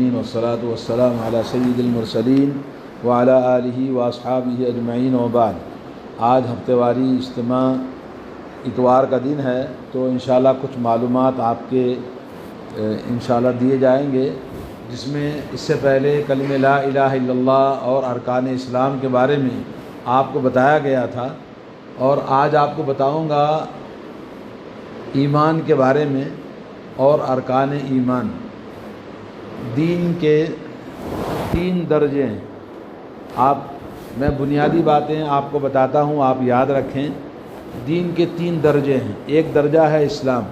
العالمین والصلاة والسلام علی سید المرسلین وعلی آلہ واصحابہ اجمعین وبعد۔ آج ہفتہ واری اجتماع اتوار کا دن ہے، تو انشاءاللہ کچھ معلومات آپ کے انشاءاللہ دیے جائیں گے، جس میں اس سے پہلے کلمہ لا الہ الا اللہ اور ارکان اسلام کے بارے میں آپ کو بتایا گیا تھا، اور آج آپ کو بتاؤں گا ایمان کے بارے میں اور ارکان ایمان۔ دین کے 3 درجے ہیں۔ میں بنیادی باتیں آپ کو بتاتا ہوں، آپ یاد رکھیں۔ دین کے 3 درجے ہیں۔ ایک درجہ ہے اسلام۔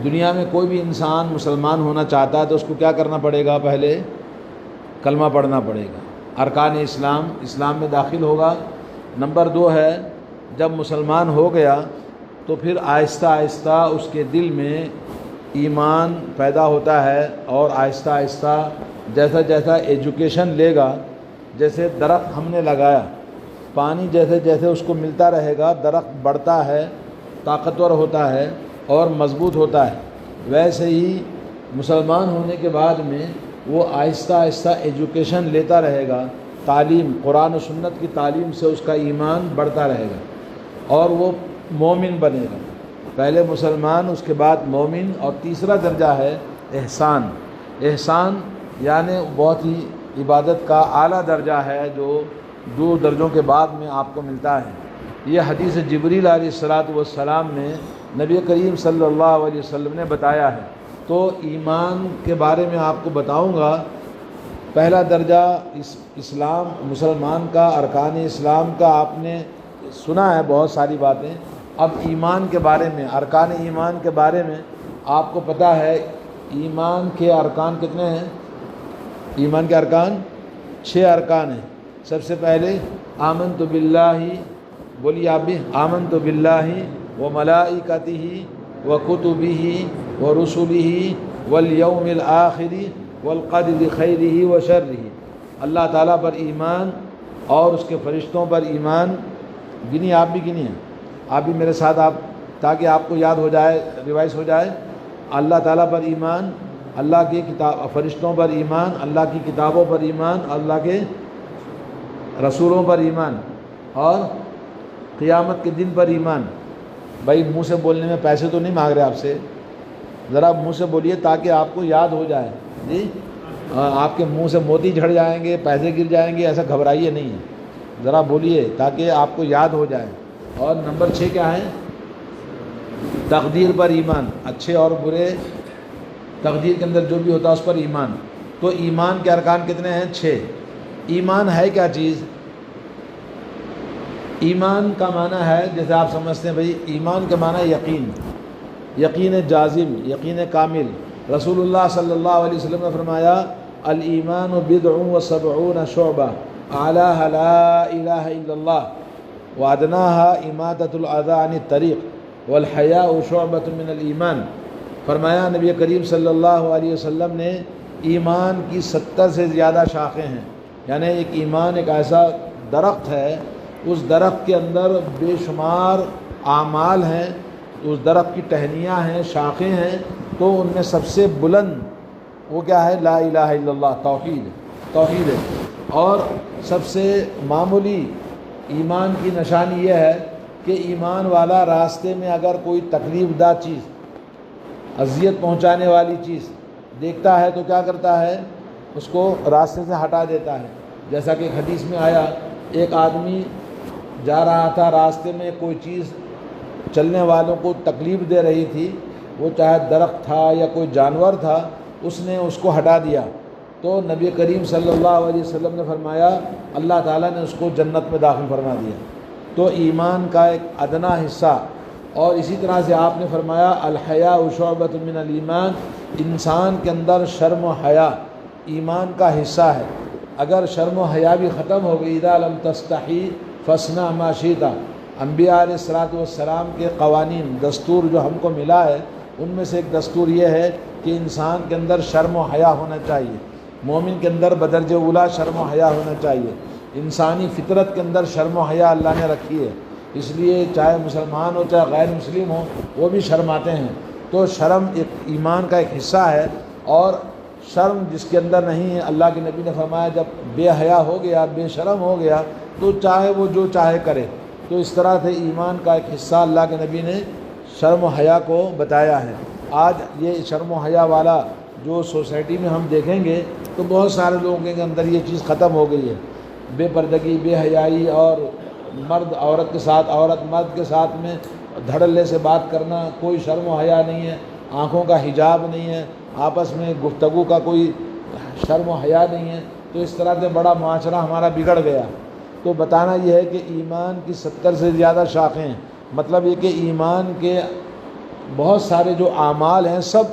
دنیا میں کوئی بھی انسان مسلمان ہونا چاہتا ہے تو اس کو کیا کرنا پڑے گا؟ پہلے کلمہ پڑھنا پڑے گا، ارکان اسلام میں داخل ہوگا۔ نمبر 2 ہے، جب مسلمان ہو گیا تو پھر آہستہ آہستہ اس کے دل میں ایمان پیدا ہوتا ہے، اور آہستہ آہستہ جیسا جیسا ایجوکیشن لے گا، جیسے درخت ہم نے لگایا، پانی جیسے جیسے اس کو ملتا رہے گا، درخت بڑھتا ہے، طاقتور ہوتا ہے اور مضبوط ہوتا ہے۔ ویسے ہی مسلمان ہونے کے بعد میں وہ آہستہ آہستہ ایجوکیشن لیتا رہے گا، تعلیم، قرآن و سنت کی تعلیم سے اس کا ایمان بڑھتا رہے گا، اور وہ مومن بنے گا۔ پہلے مسلمان، اس کے بعد مومن، اور تیسرا درجہ ہے احسان۔ احسان یعنی بہت ہی عبادت کا اعلیٰ درجہ ہے، جو 2 درجوں کے بعد میں آپ کو ملتا ہے۔ یہ حدیث جبریل علیہ السلام میں نبی کریم صلی اللہ علیہ وسلم نے بتایا ہے۔ تو ایمان کے بارے میں آپ کو بتاؤں گا۔ پہلا درجہ اسلام، مسلمان کا، ارکان اسلام کا آپ نے سنا ہے بہت ساری باتیں۔ اب ایمان کے بارے میں، ارکان ایمان کے بارے میں آپ کو پتہ ہے ایمان کے ارکان کتنے ہیں؟ ایمان کے ارکان 6 ارکان ہیں۔ سب سے پہلے آمنت باللہ، بولیے آپ بھی، آمنت باللہ وملائکتہ وکتبہ ورسلہ والیوم الآخر والقدر خیرہ وشرہ۔ اللہ تعالیٰ پر ایمان اور اس کے فرشتوں پر ایمان۔ گنی آپ بھی گنی ہیں، آپ بھی میرے ساتھ، آپ تاکہ آپ کو یاد ہو جائے، ریوائز ہو جائے۔ اللہ تعالیٰ پر ایمان، اللہ کی فرشتوں پر ایمان، اللہ کی کتابوں پر ایمان، اللہ کے رسولوں پر ایمان، اور قیامت کے دن پر ایمان۔ بھائی منہ سے بولنے میں پیسے تو نہیں مانگ رہے آپ سے، ذرا منہ سے بولیے تاکہ آپ کو یاد ہو جائے۔ جی، آپ کے منہ سے موتی جھڑ جائیں گے، پیسے گر جائیں گے، ایسا گھبرائیے نہیں ہے، ذرا بولیے تاکہ آپ کو یاد ہو جائے۔ اور نمبر 6 کیا ہے؟ تقدیر پر ایمان، اچھے اور برے، تقدیر کے اندر جو بھی ہوتا ہے اس پر ایمان۔ تو ایمان کے ارکان کتنے ہیں؟ 6۔ ایمان ہے کیا چیز؟ ایمان کا معنی ہے، جیسے آپ سمجھتے ہیں بھائی، ایمان کے معنی یقین، یقین جازم، یقین کامل۔ رسول اللہ صلی اللہ علیہ وسلم نے فرمایا، الایمان بضع و70 شعبہ، اعلیٰ لا الہ الا اللہ وادناها اماطۃ الاذى عن الطریق والحیاء شعبۃ من الایمان۔ فرمایا نبی کریم صلی اللہ علیہ وسلم نے، ایمان کی 70 سے زیادہ شاخیں ہیں، یعنی ایک ایمان ایک ایسا درخت ہے، اس درخت کے اندر بے شمار اعمال ہیں، اس درخت کی ٹہنیاں ہیں، شاخیں ہیں، تو ان میں سب سے بلند وہ کیا ہے؟ لا الہ الا اللہ، توحید ہے۔ اور سب سے معمولی ایمان کی نشانی یہ ہے کہ ایمان والا راستے میں اگر کوئی تکلیف دہ چیز، اذیت پہنچانے والی چیز دیکھتا ہے تو کیا کرتا ہے؟ اس کو راستے سے ہٹا دیتا ہے۔ جیسا کہ ایک حدیث میں آیا، ایک آدمی جا رہا تھا، راستے میں کوئی چیز چلنے والوں کو تکلیف دے رہی تھی، وہ چاہے درخت تھا یا کوئی جانور تھا، اس نے اس کو ہٹا دیا، تو نبی کریم صلی اللہ علیہ وسلم نے فرمایا اللہ تعالیٰ نے اس کو جنت میں داخل فرما دیا۔ تو ایمان کا ایک ادنا حصہ۔ اور اسی طرح سے آپ نے فرمایا الحیاء شعبۃ من الایمان، انسان کے اندر شرم و حیا ایمان کا حصہ ہے۔ اگر شرم و حیا بھی ختم ہو گئی، اذا لم تستحی فاصنع ما شئت، انبیاء علیہ السلام کے قوانین، دستور جو ہم کو ملا ہے، ان میں سے ایک دستور یہ ہے کہ انسان کے اندر شرم و حیا ہونا چاہیے۔ مومن کے اندر بدرجہ اولیٰ شرم و حیا ہونا چاہیے۔ انسانی فطرت کے اندر شرم و حیا اللہ نے رکھی ہے، اس لیے چاہے مسلمان ہو چاہے غیر مسلم ہو وہ بھی شرماتے ہیں۔ تو شرم ایک ایمان کا ایک حصہ ہے، اور شرم جس کے اندر نہیں ہے، اللہ کے نبی نے فرمایا جب بے حیا ہو گیا، بے شرم ہو گیا تو چاہے وہ جو چاہے کرے۔ تو اس طرح سے ایمان کا ایک حصہ اللہ کے نبی نے شرم و حیا کو بتایا ہے۔ آج یہ شرم و حیا والا جو سوسائٹی میں ہم دیکھیں گے تو بہت سارے لوگوں کے اندر یہ چیز ختم ہو گئی ہے، بے پردگی، بے حیائی، اور مرد عورت کے ساتھ، عورت مرد کے ساتھ میں دھڑلے سے بات کرنا، کوئی شرم و حیا نہیں ہے، آنکھوں کا حجاب نہیں ہے، آپس میں گفتگو کا کوئی شرم و حیا نہیں ہے۔ تو اس طرح سے بڑا معاشرہ ہمارا بگڑ گیا۔ تو بتانا یہ ہے کہ ایمان کی 70 سے زیادہ شاخیں ہیں، مطلب یہ کہ ایمان کے بہت سارے جو اعمال ہیں سب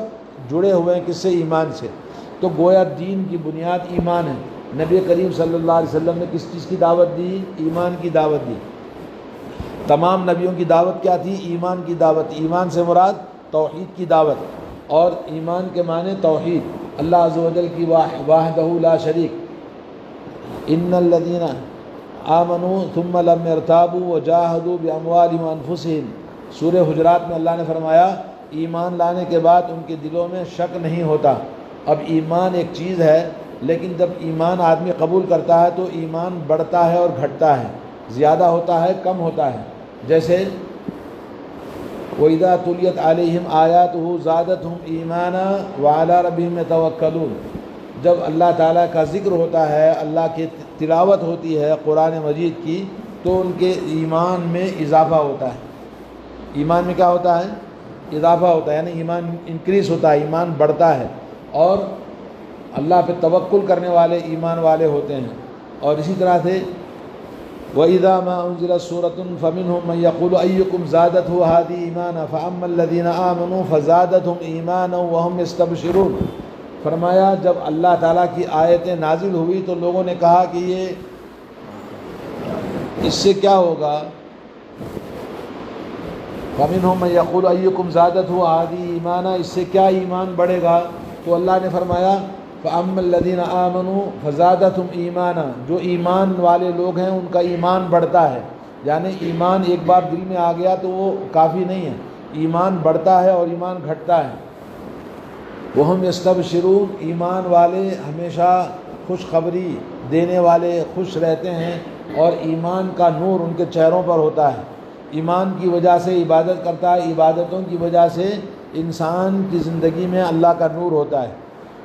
جڑے ہوئے ہیں کس سے؟ ایمان سے۔ تو گویا دین کی بنیاد ایمان ہے۔ نبی کریم صلی اللہ علیہ وسلم نے کس چیز کی دعوت دی؟ ایمان کی دعوت دی۔ تمام نبیوں کی دعوت کیا تھی؟ ایمان کی دعوت۔ ایمان سے مراد توحید کی دعوت، اور ایمان کے معنی توحید، اللہ عز و جل کی وحدہ لا شریک۔ ان الذین آمنوا ثم لم يرتابوا وجاهدوا باموالهم وانفسهم، سورہ حجرات میں اللہ نے فرمایا ایمان لانے کے بعد ان کے دلوں میں شک نہیں ہوتا۔ اب ایمان ایک چیز ہے، لیکن جب ایمان آدمی قبول کرتا ہے تو ایمان بڑھتا ہے اور گھٹتا ہے، زیادہ ہوتا ہے، کم ہوتا ہے۔ جیسے وَإِذَا تُلِيَتْ عَلَيْهِمْ آيَاتُهُ زَادَتْهُمْ إِيمَانًا وَعَلَىٰ رَبِّهِمْ يَتَوَكَّلُونَ، جب اللہ تعالیٰ کا ذکر ہوتا ہے، اللہ کی تلاوت ہوتی ہے قرآن مجید کی، تو ان کے ایمان میں اضافہ ہوتا ہے۔ ایمان میں کیا ہوتا ہے؟ اضافہ ہوتا ہے، یعنی ایمان انکریز ہوتا ہے، ایمان بڑھتا ہے، اور اللہ پہ توکل کرنے والے ایمان والے ہوتے ہیں۔ اور اسی طرح سے وَإِذَا مَا أُنزِلَتْ سُورَةٌ فَمِنْهُم مَّن يَقُولُ أَيُّكُمْ زَادَتْهُ هَٰذِهِ إِيمَانًا فَأَمَّا الَّذِينَ آمَنُوا فَزَادَتْهُمْ إِيمَانًا وَهُمْ يَسْتَبْشِرُونَ، فرمایا جب اللہ تعالیٰ کی آیتیں نازل ہوئی تو لوگوں نے کہا کہ یہ اس سے کیا ہوگا؟ فَمِنْهُم مَّن يَقُولُ أَيُّكُمْ زَادَتْهُ هَٰذِهِ إِيمَانًا، اس سے کیا ایمان بڑھے گا؟ تو اللہ نے فرمایا فَأَمَّا الَّذِينَ آمَنُوا فَزَادَتْهُمْ إِيمَانًا، جو ایمان والے لوگ ہیں ان کا ایمان بڑھتا ہے، یعنی ایمان ایک بار دل میں آ گیا تو وہ کافی نہیں ہے، ایمان بڑھتا ہے اور ایمان گھٹتا ہے۔ وَهُمْ يَسْتَبْشِرُونَ، ایمان والے ہمیشہ خوشخبری دینے والے، خوش رہتے ہیں، اور ایمان کا نور ان کے چہروں پر ہوتا ہے۔ ایمان کی وجہ سے عبادت کرتا ہے، عبادتوں کی وجہ سے انسان کی زندگی میں اللہ کا نور ہوتا ہے۔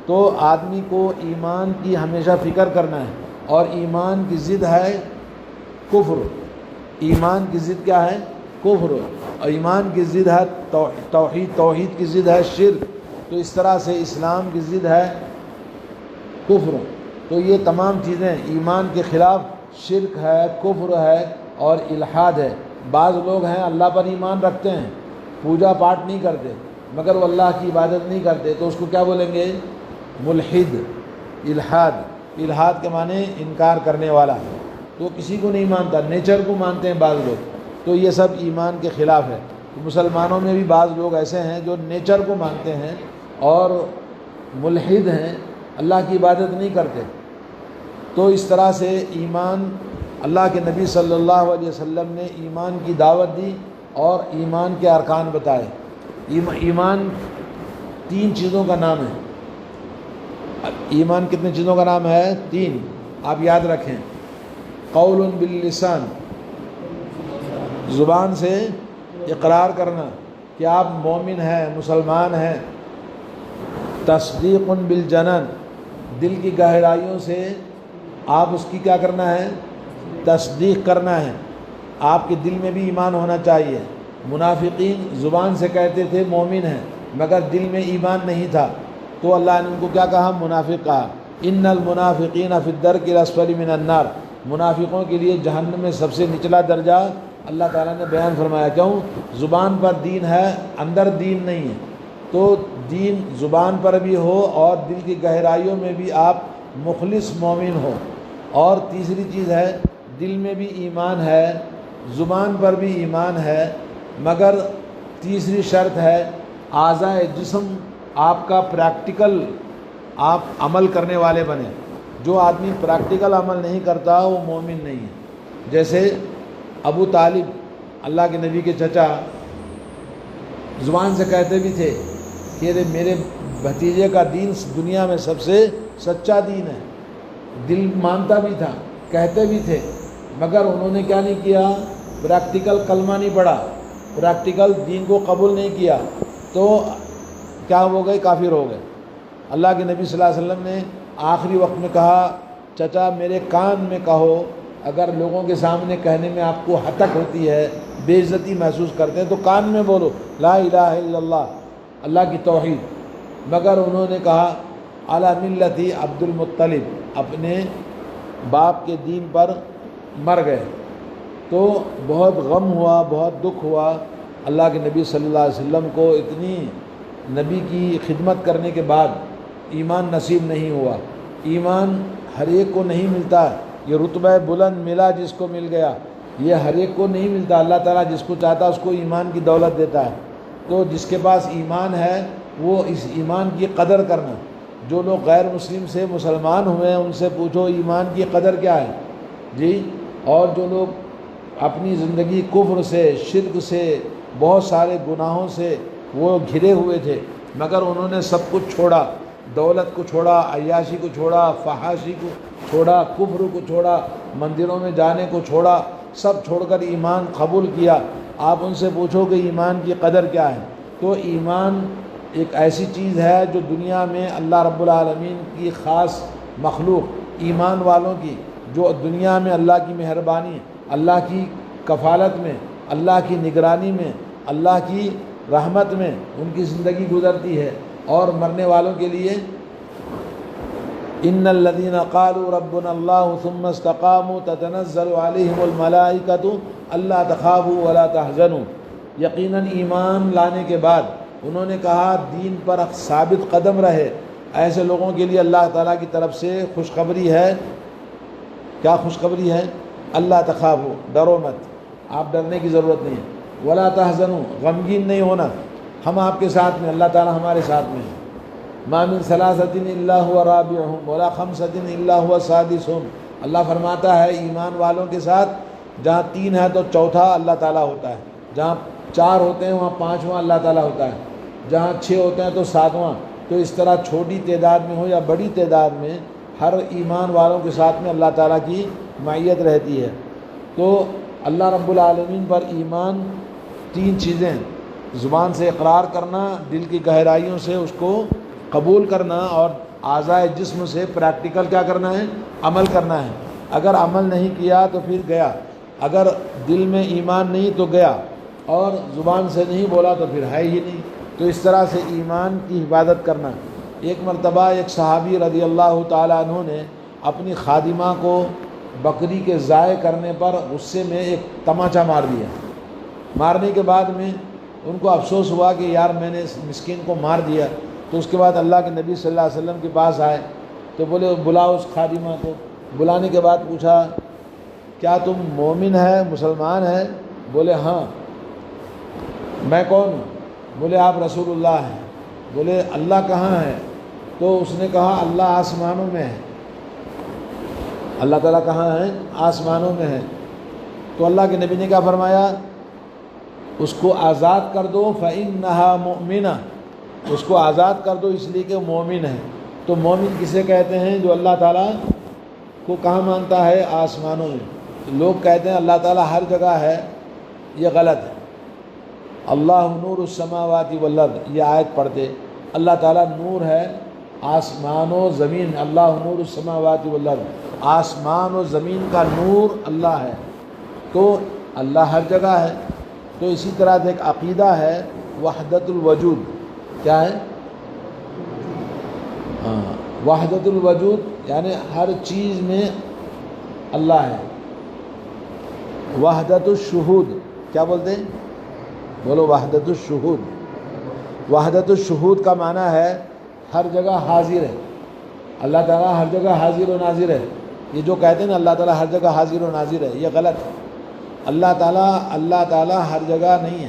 تو آدمی کو ایمان کی ہمیشہ فکر کرنا ہے، اور ایمان کی ضد ہے کفر۔ ایمان کی ضد کیا ہے؟ کفر۔ اور ایمان کی ضد ہے توحید، توحید کی ضد ہے شرک۔ تو اس طرح سے اسلام کی ضد ہے کفر۔ تو یہ تمام چیزیں ایمان کے خلاف شرک ہے، کفر ہے اور الحاد ہے۔ بعض لوگ ہیں اللہ پر ایمان رکھتے ہیں، پوجا پاٹ نہیں کرتے، مگر وہ اللہ کی عبادت نہیں کرتے، تو اس کو کیا بولیں گے؟ ملحد، الحاد۔ الحاد کے معنی انکار کرنے والا، تو کسی کو نہیں مانتا، نیچر کو مانتے ہیں بعض لوگ، تو یہ سب ایمان کے خلاف ہے۔ تو مسلمانوں میں بھی بعض لوگ ایسے ہیں جو نیچر کو مانتے ہیں اور ملحد ہیں، اللہ کی عبادت نہیں کرتے۔ تو اس طرح سے ایمان، اللہ کے نبی صلی اللہ علیہ وسلم نے ایمان کی دعوت دی اور ایمان کے ارکان بتائے۔ ایمان 3 چیزوں کا نام ہے۔ ایمان کتنے چیزوں کا نام ہے؟ 3، آپ یاد رکھیں۔ قول باللسان، زبان سے اقرار کرنا کہ آپ مومن ہیں، مسلمان ہیں۔ تصدیق بالجنان، دل کی گہرائیوں سے آپ اس کی کیا کرنا ہے؟ تصدیق کرنا ہے، آپ کے دل میں بھی ایمان ہونا چاہیے۔ منافقین زبان سے کہتے تھے مومن ہیں، مگر دل میں ایمان نہیں تھا، تو اللہ نے ان کو کیا کہا؟ منافق کہا۔ ان المنافقین فی الدرک الاسفل من النار، منافقوں کے لیے جہنم میں سب سے نچلا درجہ اللہ تعالیٰ نے بیان فرمایا۔ کیوں؟ زبان پر دین ہے، اندر دین نہیں ہے۔ تو دین زبان پر بھی ہو اور دل کی گہرائیوں میں بھی آپ مخلص مومن ہو۔ اور تیسری چیز ہے، دل میں بھی ایمان ہے، زبان پر بھی ایمان ہے، مگر تیسری شرط ہے اعضائے جسم آپ کا پریکٹیکل، آپ عمل کرنے والے بنے۔ جو آدمی پریکٹیکل عمل نہیں کرتا وہ مومن نہیں ہے۔ جیسے ابو طالب اللہ کے نبی کے چچا زبان سے کہتے بھی تھے کہ میرے بھتیجے کا دین دنیا میں سب سے سچا دین ہے۔ دل مانتا بھی تھا، کہتے بھی تھے، مگر انہوں نے کیا نہیں کیا؟ پریکٹیکل کلمہ نہیں پڑھا، پریکٹیکل دین کو قبول نہیں کیا، تو کیا ہو گئے؟ کافر ہو گئے۔ اللہ کے نبی صلی اللہ علیہ وسلم نے آخری وقت میں کہا، چچا میرے کان میں کہو، اگر لوگوں کے سامنے کہنے میں آپ کو حتک ہوتی ہے، بے عزتی محسوس کرتے ہیں، تو کان میں بولو لا الہ الا اللہ، اللہ کی توحید۔ مگر انہوں نے کہا علی ملتی عبد المطلب، اپنے باپ کے دین پر مر گئے۔ تو بہت غم ہوا، بہت دکھ ہوا۔ اللہ کے نبی صلی اللہ علیہ وسلم کو اتنی نبی کی خدمت کرنے کے بعد ایمان نصیب نہیں ہوا۔ ایمان ہر ایک کو نہیں ملتا، یہ رتبہ بلند ملا جس کو مل گیا، یہ ہر ایک کو نہیں ملتا۔ اللہ تعالیٰ جس کو چاہتا ہے اس کو ایمان کی دولت دیتا ہے۔ تو جس کے پاس ایمان ہے وہ اس ایمان کی قدر کرنا۔ جو لوگ غیر مسلم سے مسلمان ہوئے ہیں ان سے پوچھو ایمان کی قدر کیا ہے جی۔ اور جو لوگ اپنی زندگی کفر سے، شرک سے، بہت سارے گناہوں سے وہ گھرے ہوئے تھے، مگر انہوں نے سب کچھ چھوڑا، دولت کو چھوڑا، عیاشی کو چھوڑا، فحاشی کو چھوڑا، کفر کو چھوڑا، مندروں میں جانے کو چھوڑا، سب چھوڑ کر ایمان قبول کیا۔ آپ ان سے پوچھو کہ ایمان کی قدر کیا ہے، تو ایمان ایک ایسی چیز ہے جو دنیا میں اللہ رب العالمین کی خاص مخلوق، ایمان والوں کی، جو دنیا میں اللہ کی مہربانی، اللہ کی کفالت میں، اللہ کی نگرانی میں، اللہ کی رحمت میں ان کی زندگی گزرتی ہے۔ اور مرنے والوں کے لیے ان الذین قالوا ربنا اللہ ثم استقاموا تتنزل علیہم الملائکۃ الا تخافوا ولا تحزنوا، یقیناً ایمان لانے کے بعد انہوں نے کہا دین پر ثابت قدم رہے، ایسے لوگوں کے لیے اللہ تعالیٰ کی طرف سے خوشخبری ہے۔ کیا خوشخبری ہے؟ اللہ تخافوا، ڈرو مت، آپ ڈرنے کی ضرورت نہیں ہے، ولا تحزنوا، غمگین نہیں ہونا، ہم آپ کے ساتھ میں، اللہ تعالیٰ ہمارے ساتھ میں ہے۔ ما من ثلاثۃ الا هو رابعهم ولا خمسۃ الا هو سادسهم، اللہ فرماتا ہے ایمان والوں کے ساتھ جہاں تین ہے تو چوتھا اللہ تعالیٰ ہوتا ہے، جہاں چار ہوتے ہیں وہاں پانچواں اللہ تعالیٰ ہوتا ہے، جہاں چھ ہوتے ہیں تو ساتواں۔ تو اس طرح چھوٹی تعداد میں ہو یا بڑی تعداد میں ہر ایمان والوں کے ساتھ میں اللہ تعالیٰ کی معیت رہتی ہے۔ تو اللہ رب العالمین پر ایمان تین چیزیں، زبان سے اقرار کرنا، دل کی گہرائیوں سے اس کو قبول کرنا، اور اعضائے جسم سے پریکٹیکل کیا کرنا ہے؟ عمل کرنا ہے۔ اگر عمل نہیں کیا تو پھر گیا، اگر دل میں ایمان نہیں تو گیا، اور زبان سے نہیں بولا تو پھر ہے ہی نہیں۔ تو اس طرح سے ایمان کی حفاظت کرنا۔ ایک مرتبہ ایک صحابی رضی اللہ تعالیٰ عنہ نے اپنی خادمہ کو بکری کے ذبح کرنے پر غصے میں ایک تماچا مار دیا۔ مارنے کے بعد میں ان کو افسوس ہوا کہ یار میں نے اس مسکین کو مار دیا۔ تو اس کے بعد اللہ کے نبی صلی اللہ علیہ وسلم کے پاس آئے تو بولے بلاؤ اس خادمہ کو۔ بلانے کے بعد پوچھا کیا تم مومن ہے، مسلمان ہے؟ بولے ہاں۔ میں کون ہوں؟ بولے آپ رسول اللہ ہیں۔ بولے اللہ کہاں ہے؟ تو اس نے کہا اللہ آسمانوں میں ہے۔ اللہ تعالیٰ کہاں ہے؟ آسمانوں میں ہے۔ تو اللہ کے نبی نے کیا فرمایا؟ اس کو آزاد کر دو، فإنہا مؤمنہ، اس کو آزاد کر دو اس لیے کہ مومن ہے۔ تو مومن کسے کہتے ہیں؟ جو اللہ تعالیٰ کو کہاں مانتا ہے؟ آسمانوں میں۔ لوگ کہتے ہیں اللہ تعالیٰ ہر جگہ ہے، یہ غلط ہے۔ اللہ نور السماوات والارض، یہ آیت پڑھتے اللہ تعالیٰ نور ہے آسمان و زمین، اللہ نور السماوات والارض، آسمان و زمین کا نور اللہ ہے، تو اللہ ہر جگہ ہے۔ تو اسی طرح سے ایک عقیدہ ہے وحدت الوجود۔ کیا ہے؟ وحدت الوجود یعنی ہر چیز میں اللہ ہے۔ وحدت الشہود، کیا بولتے ہیں؟ بولو وحدت الشہود۔ وحدت الشہود کا معنی ہے ہر جگہ حاضر ہے، اللہ تعالیٰ ہر جگہ حاضر و ناظر ہے۔ یہ جو کہتے ہیں نا اللہ تعالیٰ ہر جگہ حاضر و ناظر ہے، یہ غلط ہے۔ اللہ تعالیٰ ہر جگہ نہیں ہے،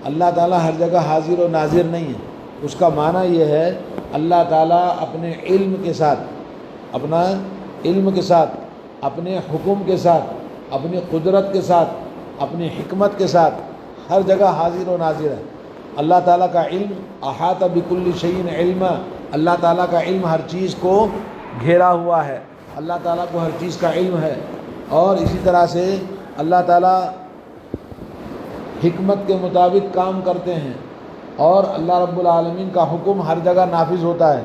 اللہ تعالیٰ ہر جگہ حاضر و ناظر نہیں ہے۔ اس کا معنی یہ ہے اللہ تعالیٰ اپنے علم کے ساتھ، اپنا علم کے ساتھ، اپنے حکم کے ساتھ، اپنی قدرت کے ساتھ، اپنی حکمت کے ساتھ ہر جگہ حاضر و ناظر ہے۔ اللہ تعالیٰ کا علم احاطہ بکل شیء علما، اللہ تعالیٰ کا علم ہر چیز کو گھیرا ہوا ہے، اللہ تعالیٰ کو ہر چیز کا علم ہے، اور اسی طرح سے اللہ تعالیٰ حکمت کے مطابق کام کرتے ہیں، اور اللہ رب العالمین کا حکم ہر جگہ نافذ ہوتا ہے،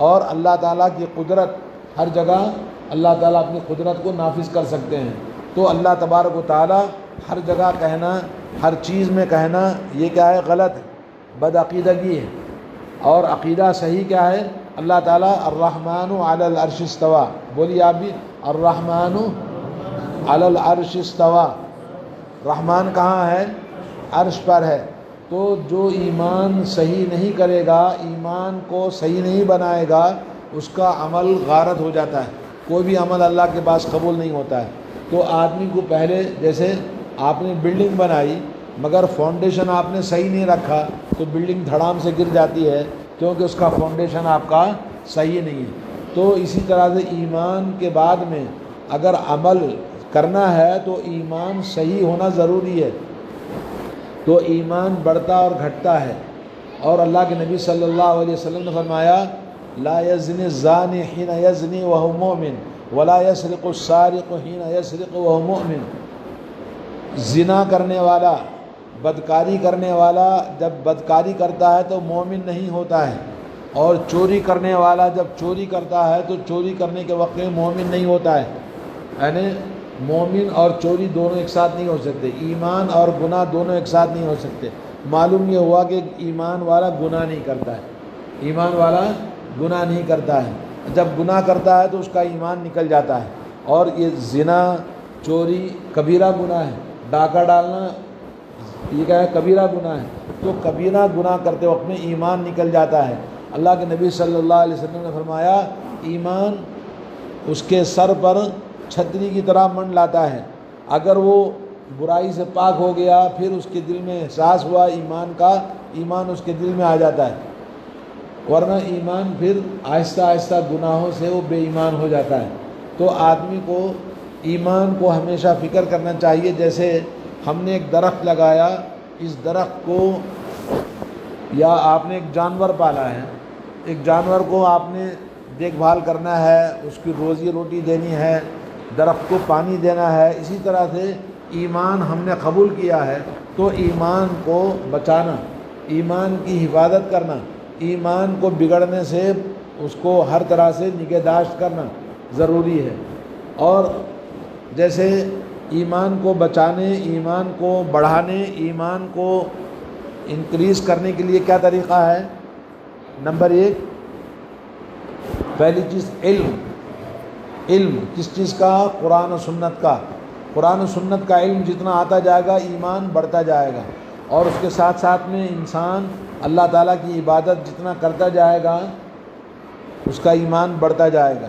اور اللہ تعالیٰ کی قدرت ہر جگہ اللہ تعالیٰ اپنی قدرت کو نافذ کر سکتے ہیں۔ تو اللہ تبارک و تعالیٰ ہر جگہ کہنا، ہر چیز میں کہنا، یہ کیا ہے؟ غلط ہے، بدعقیدگی ہے۔ اور عقیدہ صحیح کیا ہے؟ اللہ تعالیٰ الرحمن علی العرش استویٰ، بولیے آپ بھی، الرحمن علی العرش استویٰ، رحمان کہاں ہے؟ عرش پر ہے۔ تو جو ایمان صحیح نہیں کرے گا، ایمان کو صحیح نہیں بنائے گا، اس کا عمل غارت ہو جاتا ہے، کوئی بھی عمل اللہ کے پاس قبول نہیں ہوتا ہے۔ تو آدمی کو پہلے، جیسے آپ نے بلڈنگ بنائی مگر فاؤنڈیشن آپ نے صحیح نہیں رکھا تو بلڈنگ دھڑام سے گر جاتی ہے، کیونکہ اس کا فاؤنڈیشن آپ کا صحیح نہیں ہے۔ تو اسی طرح سے ایمان کے بعد میں اگر عمل کرنا ہے تو ایمان صحیح ہونا ضروری ہے، تو ایمان بڑھتا اور گھٹتا ہے۔ اور اللہ کے نبی صلی اللہ علیہ وسلم نے فرمایا لا یزنی الزانی حین یزنی وہو مؤمن ولا یسرق السارق حین یسرق وہو مؤمن۔ زنا کرنے والا، بدکاری کرنے والا جب بدکاری کرتا ہے تو مومن نہیں ہوتا ہے، اور چوری کرنے والا جب چوری کرتا ہے تو چوری کرنے کے وقت میں مومن نہیں ہوتا ہے۔ یعنی مومن اور چوری دونوں ایک ساتھ نہیں ہو سکتے، ایمان اور گناہ دونوں ایک ساتھ نہیں ہو سکتے۔ معلوم یہ ہوا کہ ایمان والا گناہ نہیں کرتا ہے، ایمان والا گناہ نہیں کرتا ہے، جب گناہ کرتا ہے تو اس کا ایمان نکل جاتا ہے۔ اور یہ زنا، چوری کبیرہ گناہ ہے، ڈاکہ ڈالنا یہ کیا ہے؟ کبیرہ گناہ ہے۔ تو کبیرہ گناہ کرتے وقت میں ایمان نکل جاتا ہے۔ اللہ کے نبی صلی اللہ علیہ وسلم نے فرمایا ایمان اس کے سر پر چھتری کی طرح منڈ لاتا ہے، اگر وہ برائی سے پاک ہو گیا پھر اس کے دل میں احساس ہوا ایمان کا، ایمان اس کے دل میں آ جاتا ہے، ورنہ ایمان پھر آہستہ آہستہ گناہوں سے وہ بے ایمان ہو جاتا ہے۔ تو آدمی کو ایمان کو ہمیشہ فکر کرنا چاہیے۔ جیسے ہم نے ایک درخت لگایا، اس درخت کو، یا آپ نے ایک جانور پالا ہے، ایک جانور کو آپ نے دیکھ بھال کرنا ہے، اس کی روزی روٹی دینی ہے، درخت کو پانی دینا ہے، اسی طرح سے ایمان ہم نے قبول کیا ہے تو ایمان کو بچانا، ایمان کی حفاظت کرنا، ایمان کو بگڑنے سے اس کو ہر طرح سے نگہداشت کرنا ضروری ہے۔ اور جیسے ایمان کو بچانے، ایمان کو بڑھانے، ایمان کو انکریز کرنے کے لیے کیا طریقہ ہے؟ نمبر 1، پہلی چیز علم۔ علم کس چیز کا؟ قرآن و سنت کا۔ قرآن و سنت کا علم جتنا آتا جائے گا ایمان بڑھتا جائے گا، اور اس کے ساتھ ساتھ میں انسان اللہ تعالیٰ کی عبادت جتنا کرتا جائے گا اس کا ایمان بڑھتا جائے گا۔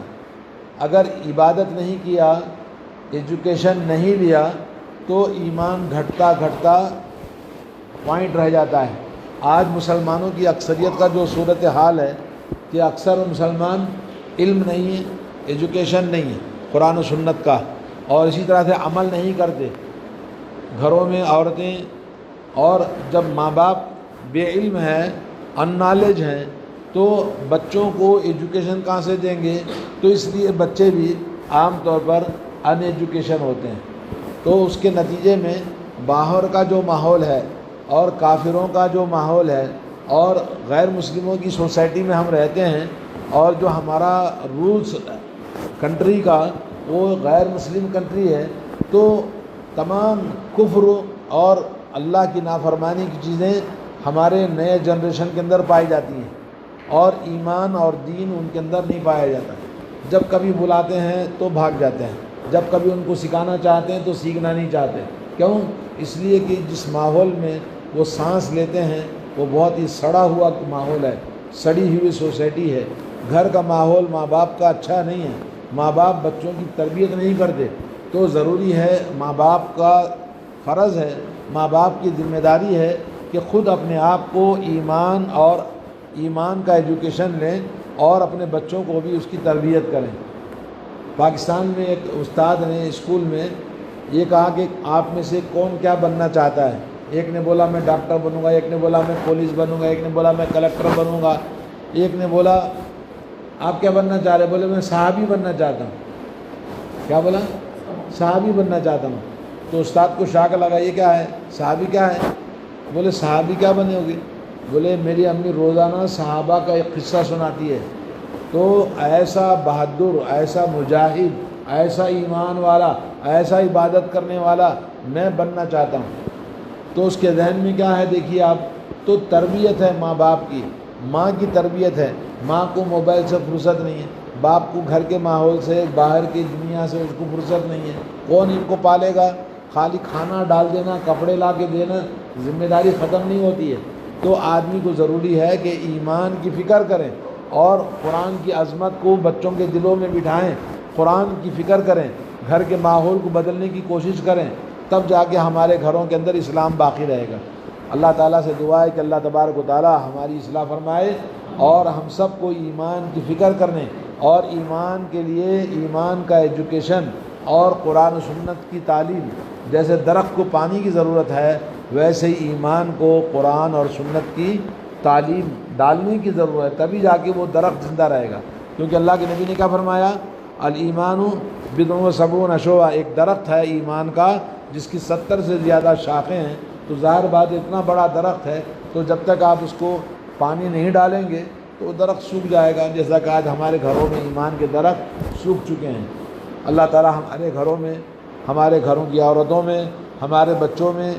اگر عبادت نہیں کیا، ایجوکیشن نہیں لیا تو ایمان گھٹتا گھٹتا پوائنٹ رہ جاتا ہے۔ آج مسلمانوں کی اکثریت کا جو صورت حال ہے کہ اکثر مسلمان علم نہیں ہے، ایجوکیشن نہیں ہے قرآن و سنت کا، اور اسی طرح سے عمل نہیں کرتے گھروں میں عورتیں، اور جب ماں باپ بے علم ہیں، ان نالج ہیں، تو بچوں کو ایجوکیشن کہاں سے دیں گے؟ تو اس لیے بچے بھی عام طور پر ان ایجوکیشن ہوتے ہیں۔ تو اس کے نتیجے میں باہر کا جو ماحول ہے اور کافروں کا جو ماحول ہے اور غیر مسلموں کی سوسائٹی میں ہم رہتے ہیں، اور جو ہمارا رولز کنٹری کا وہ غیر مسلم کنٹری ہے، تو تمام کفر اور اللہ کی نافرمانی کی چیزیں ہمارے نئے جنریشن کے اندر پائی جاتی ہیں، اور ایمان اور دین ان کے اندر نہیں پایا جاتا۔ جب کبھی بلاتے ہیں تو بھاگ جاتے ہیں، جب کبھی ان کو سکھانا چاہتے ہیں تو سیکھنا نہیں چاہتے۔ کیوں؟ اس لیے کہ جس ماحول میں وہ سانس لیتے ہیں وہ بہت ہی سڑا ہوا ماحول ہے، سڑی ہوئی سوسائٹی ہے۔ گھر کا ماحول ماں باپ کا اچھا نہیں ہے، ماں باپ بچوں کی تربیت نہیں کرتے، تو ضروری ہے، ماں باپ کا فرض ہے، ماں باپ کی ذمہ داری ہے کہ خود اپنے آپ کو ایمان اور ایمان کا ایجوکیشن لیں اور اپنے بچوں کو بھی اس کی تربیت کریں۔ پاکستان میں ایک استاد نے اسکول میں یہ کہا کہ آپ میں سے کون کیا بننا چاہتا ہے؟ ایک نے بولا میں ڈاکٹر بنوں گا، ایک نے بولا میں پولیس بنوں گا، ایک نے بولا میں کلکٹر بنوں گا۔ ایک نے بولا آپ کیا بننا چاہ رہے؟ بولے میں صحابی بننا چاہتا ہوں۔ کیا بولا؟ صحابی بننا چاہتا ہوں۔ تو استاد کو شاک لگا، یہ کیا ہے؟ صحابی کیا ہے؟ بولے صحابی کیا بنے ہوگی؟ بولے میری امی روزانہ صحابہ کا ایک قصہ سناتی ہے، تو ایسا بہادر، ایسا مجاہد، ایسا ایمان والا، ایسا عبادت کرنے والا میں بننا چاہتا ہوں۔ تو اس کے ذہن میں کیا ہے دیکھیے آپ، تو تربیت ہے ماں باپ کی، ماں کی تربیت ہے۔ ماں کو موبائل سے فرصت نہیں ہے، باپ کو گھر کے ماحول سے، باہر کی دنیا سے اس کو فرصت نہیں ہے۔ کون ان کو پالے گا؟ خالی کھانا ڈال دینا، کپڑے لا کے دینا، ذمہ داری ختم نہیں ہوتی ہے۔ تو آدمی کو ضروری ہے کہ ایمان کی فکر کریں اور قرآن کی عظمت کو بچوں کے دلوں میں بٹھائیں، قرآن کی فکر کریں، گھر کے ماحول کو بدلنے کی کوشش کریں، تب جا کے ہمارے گھروں کے اندر اسلام باقی رہے گا۔ اللہ تعالیٰ سے دعا ہے کہ اللہ تبارک و تعالیٰ ہماری اصلاح فرمائے اور ہم سب کو ایمان کی فکر کرنے اور ایمان کے لیے ایمان کا ایجوکیشن اور قرآن و سنت کی تعلیم، جیسے درخت کو پانی کی ضرورت ہے ویسے ہی ایمان کو قرآن اور سنت کی تعلیم ڈالنے کی ضرورت ہے، تبھی جا کے وہ درخت زندہ رہے گا۔ کیونکہ اللہ کے نبی نے کیا فرمایا؟ الایمان بضع و سبعون شعبہ، ایک درخت ہے ایمان کا جس کی 70 سے زیادہ شاخیں ہیں۔ تو ظاہر بات اتنا بڑا درخت ہے، تو جب تک آپ اس کو پانی نہیں ڈالیں گے تو وہ درخت سوکھ جائے گا، جیسا کہ آج ہمارے گھروں میں ایمان کے درخت سوکھ چکے ہیں۔ اللہ تعالیٰ ہمارے گھروں میں، ہمارے گھروں کی عورتوں میں، ہمارے بچوں میں